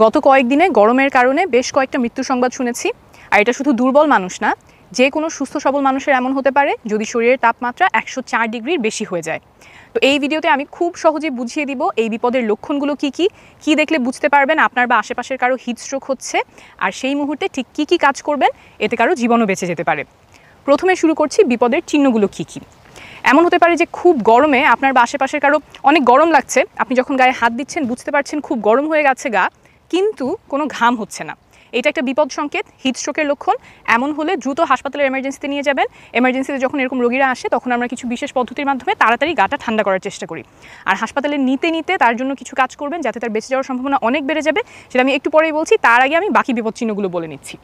গত কয়েকদিনে গরমের কারণে বেশ কয়েকটা মৃত্যু সংবাদ শুনেছি। আর এটা শুধু দুর্বল মানুষ না, যে কোনো সুস্থ সবল মানুষের এমন হতে পারে যদি শরীরের তাপমাত্রা 104 ডিগ্রির বেশি হয়ে যায়। তো এই ভিডিওতে আমি খুব সহজে বুঝিয়ে দিব এই বিপদের লক্ষণগুলো কি দেখলে বুঝতে পারবেন আপনার বা আশেপাশের কারো হিট স্ট্রোক হচ্ছে, আর সেই মুহূর্তে ঠিক কী কাজ করবেন এতে কারো জীবনও বেঁচে যেতে পারে। প্রথমে শুরু করছি বিপদের চিহ্নগুলো কী। এমন হতে পারে যে খুব গরমে আপনার বা আশেপাশের কারো অনেক গরম লাগছে, আপনি যখন গায়ে হাত দিচ্ছেন বুঝতে পারছেন খুব গরম হয়ে গেছে গা, কিন্তু কোনো ঘাম হচ্ছে না। এটা একটা বিপদ সংকেত, হিট স্ট্রোকের লক্ষণ। এমন হলে দ্রুত হাসপাতালের এমার্জেন্সিতে নিয়ে যাবেন। এমার্জেন্সিতে যখন এরকম রোগীরা আসে তখন আমরা কিছু বিশেষ পদ্ধতির মাধ্যমে তাড়াতাড়ি গাটা ঠান্ডা করার চেষ্টা করি। আর হাসপাতালে নিতে তার জন্য কিছু কাজ করবেন যাতে তার বেঁচে যাওয়ার সম্ভাবনা অনেক বেড়ে যাবে, সেটা আমি একটু পরেই বলছি। তার আগে আমি বাকি বিপদ চিহ্নগুলো বলে নিচ্ছি।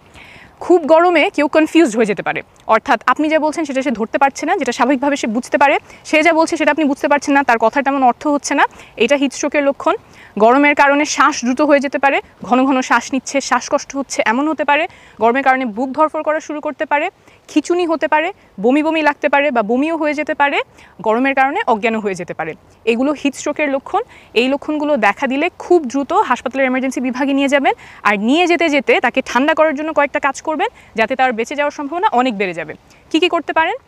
খুব গরমে কেউ কনফিউজড হয়ে যেতে পারে, অর্থাৎ আপনি যা বলছেন সেটা সে ধরতে পারছে না, যেটা স্বাভাবিকভাবে সে বুঝতে পারে। সে যা বলছে সেটা আপনি বুঝতে পারছেন না, তার কথার তেমন অর্থ হচ্ছে না। এটা হিট স্ট্রোকের লক্ষণ। গরমের কারণে শ্বাস দ্রুত হয়ে যেতে পারে, ঘন ঘন শ্বাস নিচ্ছে, শ্বাসকষ্ট হচ্ছে এমন হতে পারে। গরমের কারণে বুক ধরফর করা শুরু করতে পারে, খিঁচুনি হতে পারে, বমি লাগতে পারে বা বমিও হয়ে যেতে পারে, গরমের কারণে অজ্ঞানও হয়ে যেতে পারে। এগুলো হিট স্ট্রোকের লক্ষণ। এই লক্ষণগুলো দেখা দিলে খুব দ্রুত হাসপাতালের এমার্জেন্সি বিভাগে নিয়ে যাবেন, আর নিয়ে যেতে তাকে ঠান্ডা করার জন্য কয়েকটা কাজ করবেন যাতে তার বেঁচে যাওয়ার সম্ভাবনা অনেক বেড়ে যাবে। কি করতে পারেন?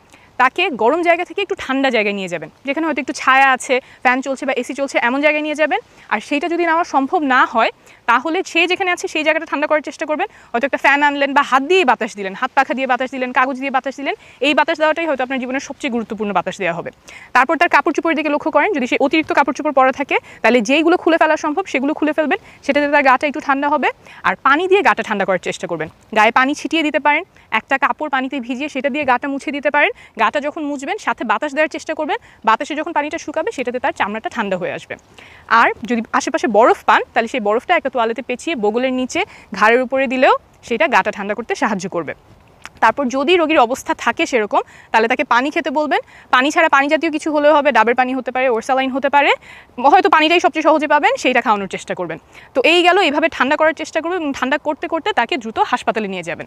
তাকে গরম জায়গা থেকে একটু ঠান্ডা জায়গায় নিয়ে যাবেন, যেখানে হয়তো একটু ছায়া আছে, ফ্যান চলছে বা এসি চলছে, এমন জায়গায় নিয়ে যাবেন। আর সেইটা যদি নেওয়া সম্ভব না হয় তাহলে সে যেখানে আছে সেই জায়গাটা ঠান্ডা করার চেষ্টা করবেন। হয়তো একটা ফ্যান আনলেন বা হাত দিয়ে বাতাস দিলেন, হাত পাখা দিয়ে বাতাস দিলেন, কাগজ দিয়ে বাতাস দিলেন। এই বাতাস দেওয়াটাই হয়তো আপনার জীবনের সবচেয়ে গুরুত্বপূর্ণ বাতাস দেওয়া হবে। তারপর তার কাপড় চোপড়ের দিকে লক্ষ্য করেন, যদি সে অতিরিক্ত কাপড় চোপড় পরা থাকে তাহলে যেইগুলো খুলে ফেলা সম্ভব সেগুলো খুলে ফেলবেন, সেটাতে তার গাটা একটু ঠান্ডা হবে। আর পানি দিয়ে গাটা ঠান্ডা করার চেষ্টা করবেন। গায়ে পানি ছিটিয়ে দিতে পারেন, একটা কাপড় পানিতে ভিজিয়ে সেটা দিয়ে গাটা মুছে দিতে পারেন। গাটা যখন মুছবেন সাথে বাতাস দেওয়ার চেষ্টা করবেন, বাতাসে যখন পানিটা শুকাবে সেটাতে তার চামড়াটা ঠান্ডা হয়ে আসবে। আর যদি আশেপাশে বরফ পান তাহলে সেই বরফটা একটা তোয়ালেতে পেঁচিয়ে বগলের নিচে ঘাড়ের উপরে দিলেও সেটা গাটা ঠান্ডা করতে সাহায্য করবে। তারপর যদি রোগীর অবস্থা থাকে সেরকম তাহলে তাকে পানি খেতে বলবেন। পানি ছাড়া পানি জাতীয় কিছু হলেও হবে, ডাবের পানি হতে পারে, ওরসালাইন হতে পারে, হয়তো পানিটাই সবচেয়ে সহজে পাবেন, সেইটা খাওয়ানোর চেষ্টা করবেন। তো এই গেল, এইভাবে ঠান্ডা করার চেষ্টা করবেন এবং ঠান্ডা করতে তাকে দ্রুত হাসপাতালে নিয়ে যাবেন।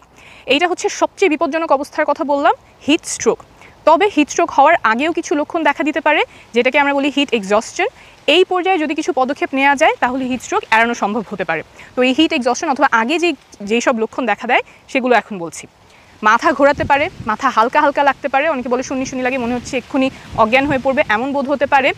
এইটা হচ্ছে সবচেয়ে বিপজ্জনক অবস্থার কথা বললাম, হিট স্ট্রোক। তবে হিট স্ট্রোক হওয়ার আগেও কিছু লক্ষণ দেখা দিতে পারে, যেটাকে আমরা বলি হিট এক্সস্টন। এই পর্যায়ে যদি কিছু পদক্ষেপ নেওয়া যায় তাহলে হিট স্ট্রোক এড়ানো সম্ভব হতে পারে। তো এই হিট এক্সস্টন অথবা আগে যেই সব লক্ষণ দেখা দেয় সেগুলো এখন বলছি। মাথা ঘোরাতে পারে, মাথা হালকা লাগতে পারে, অনেকে বলে শুনি লাগে, মনে হচ্ছে এক্ষুনি অজ্ঞান হয়ে পড়বে, এমন বোধ হতে পারে।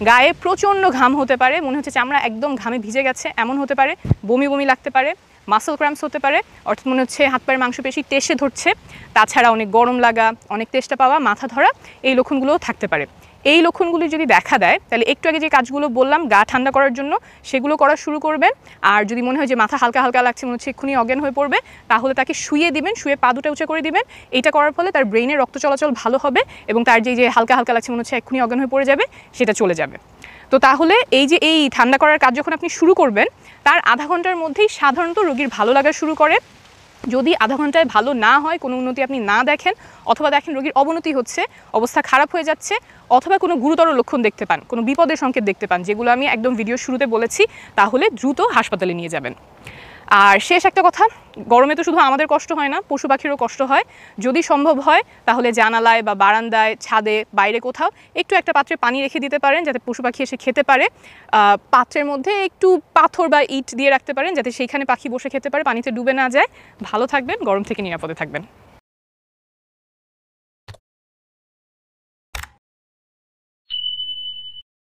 গায়ে প্রচণ্ড ঘাম হতে পারে, মনে হচ্ছে চামড়া একদম ঘামে ভিজে গেছে এমন হতে পারে। বমি লাগতে পারে, মাসল ক্র্যাম্পস হতে পারে, অর্থাৎ মনে হচ্ছে হাত পায়ের মাংসপেশি টেসে ধরছে। তাছাড়া অনেক গরম লাগা, অনেক তেষ্টা পাওয়া, মাথা ধরা, এই লক্ষণগুলোও থাকতে পারে। এই লক্ষণগুলি যদি দেখা দেয় তাহলে একটু আগে যে কাজগুলো বললাম গা ঠান্ডা করার জন্য সেগুলো করা শুরু করবেন। আর যদি মনে হয় যে মাথা হালকা লাগছে, মনে হচ্ছে এক্ষুনি অজ্ঞান হয়ে পড়বে, তাহলে তাকে শুয়ে দিবেন, শুয়ে পা দুটো উঁচা করে দিবেন। এটা করার ফলে তার ব্রেইনে রক্ত চলাচল ভালো হবে এবং তার যে হালকা লাগছে, মনে হচ্ছে এক্ষুনি অজ্ঞান হয়ে পড়ে যাবে, সেটা চলে যাবে। তো তাহলে এই ঠান্ডা করার কাজ যখন আপনি শুরু করবেন তার আধা ঘন্টার মধ্যেই সাধারণত রোগীর ভালো লাগা শুরু করে। যদি আধা ঘন্টায় ভালো না হয়, কোনো উন্নতি আপনি না দেখেন, অথবা দেখেন রোগীর অবনতি হচ্ছে, অবস্থা খারাপ হয়ে যাচ্ছে, অথবা কোনো গুরুতর লক্ষণ দেখতে পান, কোনো বিপদের সংকেত দেখতে পান, যেগুলো আমি একদম ভিডিওর শুরুতে বলেছি, তাহলে দ্রুত হাসপাতালে নিয়ে যাবেন। আর শেষ একটা কথা, গরমে তো শুধু আমাদের কষ্ট হয় না, পশু পাখিরও কষ্ট হয়। যদি সম্ভব হয় তাহলে জানালায় বা বারান্দায়, ছাদে, বাইরে কোথাও একটু একটা পাত্রে পানি রেখে দিতে পারেন যাতে পশু পাখি এসে খেতে পারে। পাত্রের মধ্যে একটু পাথর বা ইট দিয়ে রাখতে পারেন যাতে সেইখানে পাখি বসে খেতে পারে, পানিতে ডুবে না যায়। ভালো থাকবেন, গরম থেকে নিরাপদে থাকবেন।